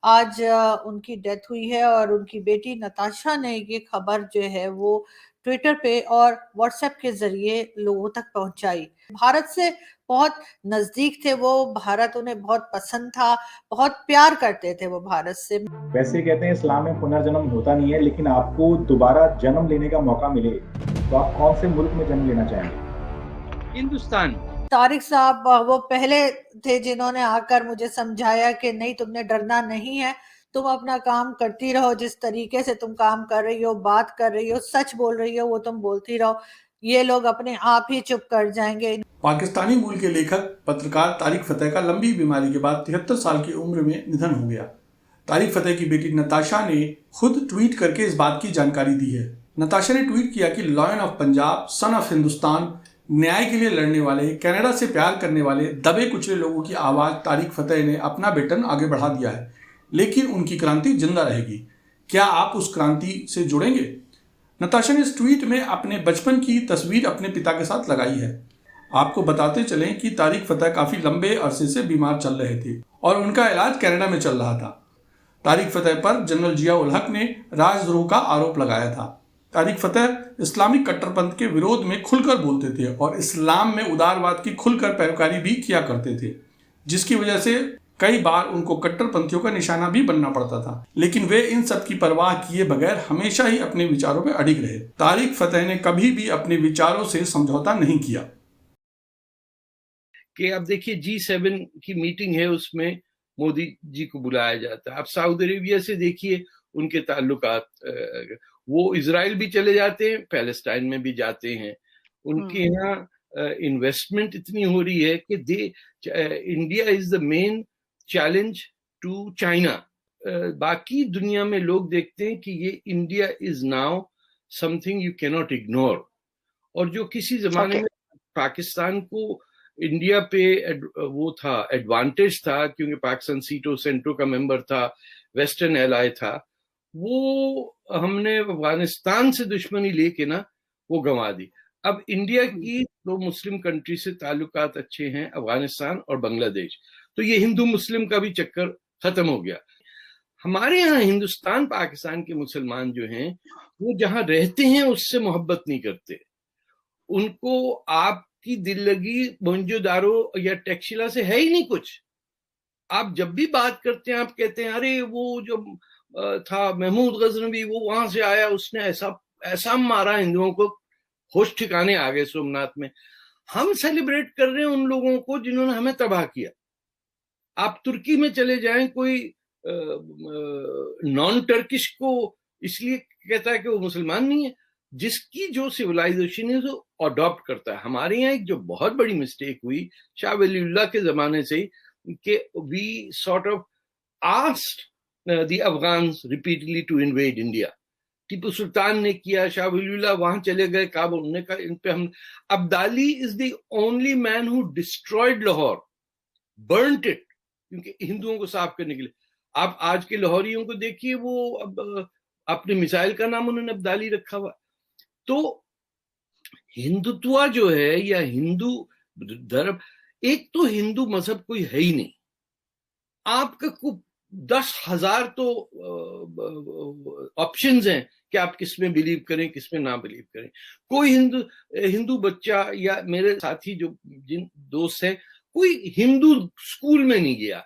आज उनकी डेथ हुई है और उनकी बेटी नताशा ने ये खबर जो है वो ट्विटर पे और व्हाट्सएप के जरिए लोगों तक पहुंचाई। भारत से बहुत नजदीक थे वो, भारत उन्हें बहुत पसंद था, बहुत प्यार करते थे वो भारत से। वैसे कहते हैं इस्लाम में पुनर्जन्म होता नहीं है, लेकिन आपको दोबारा जन्म लेने का मौका मिले तो आप कौन से मुल्क में जन्म लेना चाहेंगे? हिंदुस्तान। तारिक साहब वो पहले थे जिन्होंने आकर मुझे समझाया कि नहीं, तुमने डरना नहीं है, तुम अपना काम करती रहो, जिस तरीके से तुम काम कर रही हो, बात कर रही हो, सच बोल रही हो, वो तुम बोलती रहो, ये लोग अपने आप ही चुप कर जाएंगे। पाकिस्तानी मूल के लेखक पत्रकार तारिक फतेह का लंबी बीमारी के बाद 73 साल की उम्र में निधन हो गया। तारिक फतेह की बेटी नताशा ने खुद ट्वीट करके इस बात की जानकारी दी है। नताशा ने ट्वीट किया कि lion of Punjab, son of Hindustan, न्याय के लिए लड़ने वाले, कनाडा से प्यार करने वाले, दबे कुचले लोगों की आवाज तारिक फतेह ने अपना बेटन आगे बढ़ा दिया है, लेकिन उनकी क्रांति जिंदा रहेगी। क्या आप उस क्रांति से जुड़ेंगे? नताशा ने इस ट्वीट में अपने बचपन की तस्वीर अपने पिता के साथ लगाई है। आपको बताते चलें कि तारिक फतेह काफी लंबे अरसे से बीमार चल रहे थे और उनका इलाज कनाडा में चल रहा था। तारिक फतेह पर जनरल जिया उल हक ने राजद्रोह का आरोप लगाया था। तारिक फतेह इस्लामिक कट्टरपंथ के विरोध में खुलकर बोलते थे और इस्लाम में उदारवाद की खुलकर पैरवी भी किया करते थे, जिसकी वजह से कई बार उनको कट्टरपंथियों का निशाना भी बनना पड़ता था, लेकिन वे इन सब की परवाह किए बगैर हमेशा ही अपने विचारों पर अडिग रहे। तारिक फतेह ने कभी भी अपने विचारों से समझौता नहीं किया। कि अब देखिए G7 की मीटिंग है, उसमें मोदी जी को बुलाया जाता है। आप सऊदी अरेबिया से देखिए उनके ताल्लुकात, वो इजराइल भी चले जाते हैं, पैलेस्टाइन में भी जाते हैं। उनके यहाँ इन्वेस्टमेंट इतनी हो रही है कि India is the main challenge to China. बाकी दुनिया में लोग देखते हैं कि ये India is now something you can not ignore. और जो किसी जमाने में पाकिस्तान को इंडिया पे वो था, एडवांटेज था, क्योंकि पाकिस्तान सीटो सेंटो का मेंबर था, वेस्टर्न एलाय था, वो हमने अफगानिस्तान से दुश्मनी लेके ना वो गंवा दी। अब इंडिया की दो मुस्लिम कंट्री से ताल्लुकात अच्छे हैं, अफगानिस्तान और बांग्लादेश, तो ये हिंदू मुस्लिम का भी चक्कर खत्म हो गया। हमारे यहाँ हिंदुस्तान पाकिस्तान के मुसलमान जो हैं वो जहां रहते हैं उससे मोहब्बत नहीं करते। उनको आपकी दिल लगी मोहनजोदारो या टैक्शिला से है ही नहीं कुछ। आप जब भी बात करते हैं आप कहते हैं अरे वो जो था महमूद गजनवी, वो वहां से आया, उसने ऐसा ऐसा मारा हिंदुओं को, होश ठिकाने आ गए सोमनाथ में। हम सेलिब्रेट कर रहे हैं उन लोगों को जिन्होंने हमें तबाह किया। आप तुर्की में चले जाएं, कोई नॉन टर्किश को इसलिए कहता है कि वो मुसलमान नहीं है, जिसकी जो सिविलाइजेशन है वो अडॉप्ट करता है। हमारे यहाँ एक जो बहुत बड़ी मिस्टेक हुई शाह वलीउल्लाह के जमाने से कि we sort of asked the Afghans repeatedly to invade India. Tipu Sultan ने किया, शाह वलीउल्लाह वहां चले गए काबुल, उन्होंने कहा इन पे हम। Abdali is the only man who destroyed Lahore, burnt it, क्योंकि हिंदुओं को साफ करने के लिए। आप आज के लाहौरियों को देखिए, वो अब अपने मिसाइल का नाम उन्होंने अब्दाली रखा हुआ। तो हिंदुत्व जो है या हिंदू धर्म, एक तो हिंदू मजहब कोई है ही नहीं। आपका को 10,000 तो ऑप्शंस हैं कि आप किसमें बिलीव करें, किसमें ना बिलीव करें। कोई हिंदू बच्चा या मेरे साथी जो जिन दोस्त हैं, कोई हिंदू स्कूल में नहीं गया,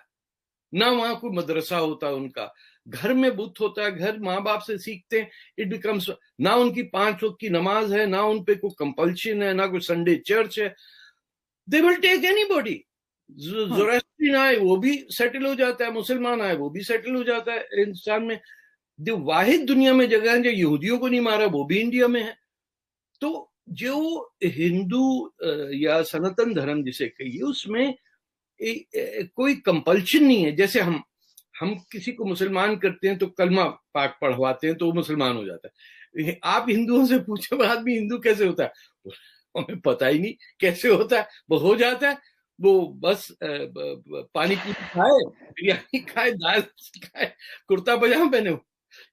ना वहां कोई मदरसा होता उनका, घर में बुत होता है, घर माँ बाप से सीखते हैं। इट बिकम्स, ना उनकी 5 वक्त की नमाज है, ना उन पे कोई कंपल्शन है, ना कोई संडे चर्च है। They will take anybody. Zoroastrian आए वो भी सेटल हो जाता है, मुसलमान आए वो भी सेटल हो जाता है हिंदुस्तान में। जो वाहिद दुनिया में जगह है जो यहूदियों को नहीं मारा वो भी इंडिया में है। तो जो हिंदू या सनातन धर्म जिसे कहिए, उसमें कोई कंपल्शन नहीं है। जैसे हम किसी को मुसलमान करते हैं तो कलमा पाक पढ़वाते हैं तो वो मुसलमान हो जाता है। आप हिंदुओं से पूछो आदमी हिंदू कैसे होता है, हमें पता ही नहीं कैसे होता है, वो हो जाता है। वो बस पानी पूरी खाए, बिरयानी खाए, दाल खाए, कुर्ता पजामा पहने,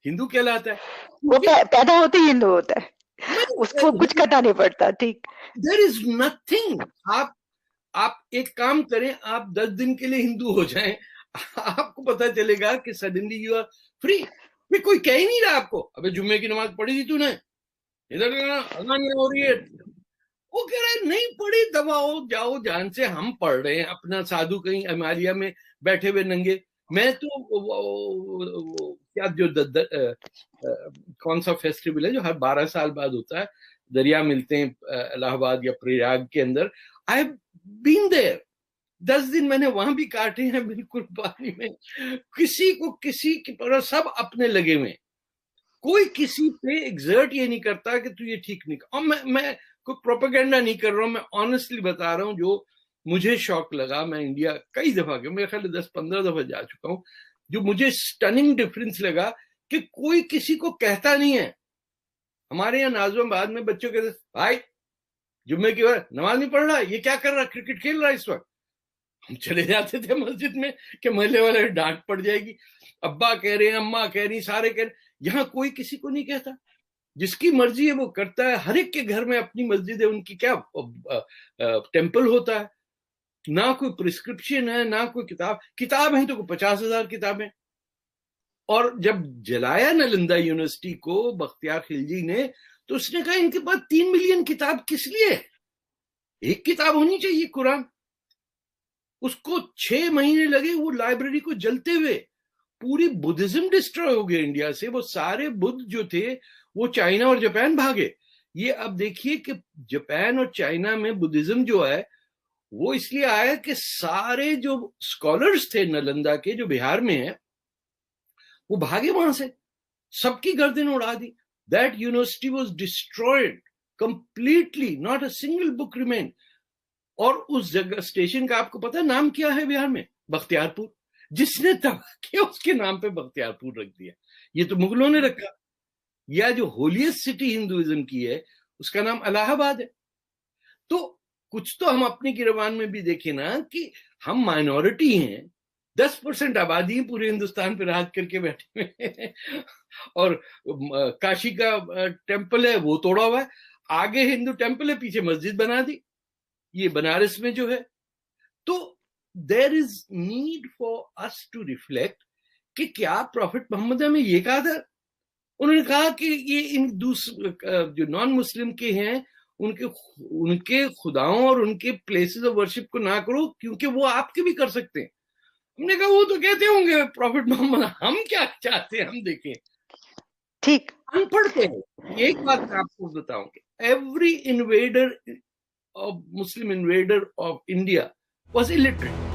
हिंदू कहलाता है। वो पैदा होते ही हिंदू होता है, उसको कुछ करना नहीं पड़ता। ठीक, देयर इज नथिंग। आप एक काम करें, आप 10 दिन के लिए हिंदू हो जाएं, आपको पता चलेगा कि सडनली यू आर फ्री। मैं कोई कह ही नहीं रहा आपको, अबे जुम्मे की नमाज पढ़ी थी तूने, इधर अजान हो रही है, वो कह रहा है नहीं पढ़ी, दबाओ जाओ जान से, हम पढ़ रहे हैं अपना साधु कहीं हिमालय में बैठे हुए नंगे। मैं तो क्या जो कौन सा फेस्टिवल है जो हर 12 साल बाद होता है, दरिया मिलते हैं इलाहाबाद या प्रयाग के अंदर, आई हैव बीन देयर, 10 दिन मैंने वहां भी काटे हैं बिल्कुल पानी में, किसी को किसी की पर सब अपने लगे हुए, कोई किसी पे एग्जर्ट ये नहीं करता कि तू ये ठीक नहीं कर। और मैं कोई प्रोपेगेंडा नहीं कर रहा हूं, मैं ऑनेस्टली बता रहा हूं जो मुझे शौक लगा। मैं इंडिया कई दफा गया, मेरे ख्याल 10-15 दफा जा चुका हूं। जो मुझे स्टनिंग डिफरेंस लगा कि कोई किसी को कहता नहीं है। हमारे यहाँ नाज़िमाबाद में बच्चों कहते भाई जुम्मे की बार नमाज नहीं पढ़ रहा, ये क्या कर रहा, क्रिकेट खेल रहा है इस वक्त। हम चले जाते थे मस्जिद में कि मोहल्ले वाले डांट पड़ जाएगी, अब्बा कह रहे हैं, अम्मा कह रही, सारे कह रहे। यहाँ कोई किसी को नहीं कहता, जिसकी मर्जी है वो करता है। हर एक के घर में अपनी मस्जिद है, उनकी क्या टेम्पल होता है, ना कोई प्रिस्क्रिप्शन है ना कोई किताब है तो 50,000 किताबें। और जब जलाया नालंदा यूनिवर्सिटी को बख्तियार खिलजी ने, तो उसने कहा इनके पास 3 मिलियन किताब किस लिए, एक किताब होनी चाहिए कुरान। उसको 6 महीने लगे वो लाइब्रेरी को जलते हुए, पूरी बुद्धिज्म डिस्ट्रॉय हो गया इंडिया से। वो सारे बुद्ध जो थे वो चाइना और जापान भागे। ये अब देखिए कि जापान और चाइना में बुद्धिज्म जो है वो इसलिए आया कि सारे जो स्कॉलर्स थे नालंदा के जो बिहार में है वो भागे वहां से, सबकी गर्दन उड़ा दी। That university was destroyed completely, not a single book remain. और उस जगह स्टेशन का आपको पता है नाम क्या है बिहार में? बख्तियारपुर। जिसने तबाह किया उसके नाम पे बख्तियारपुर रख दिया। ये तो मुगलों ने रखा। या जो होलिएस्ट सिटी हिंदुइज्म की है उसका नाम इलाहाबाद है। तो कुछ तो हम अपनी गिरबान में भी देखें ना कि हम माइनॉरिटी हैं, 10% आबादी है पूरे हिंदुस्तान पे राज करके बैठे हुए और काशी का टेम्पल है वो तोड़ा हुआ है, आगे हिंदू टेम्पल है, पीछे मस्जिद बना दी, ये बनारस में जो है। तो there is need for us to reflect कि क्या प्रॉफिट मोहम्मद में ये कहा था। उन्होंने कहा कि ये इन जो नॉन मुस्लिम के हैं उनके खुदाओं और उनके प्लेसेस ऑफ वर्शिप को ना करो, क्योंकि वो आपके भी कर सकते हैं। हमने कहा वो तो कहते होंगे प्रॉफिट मोहम्मद, हम क्या चाहते हैं हम देखें। ठीक, हम पढ़ते हैं। एक बात मैं आपको बताऊं कि every invader of Muslim invader of India was illiterate.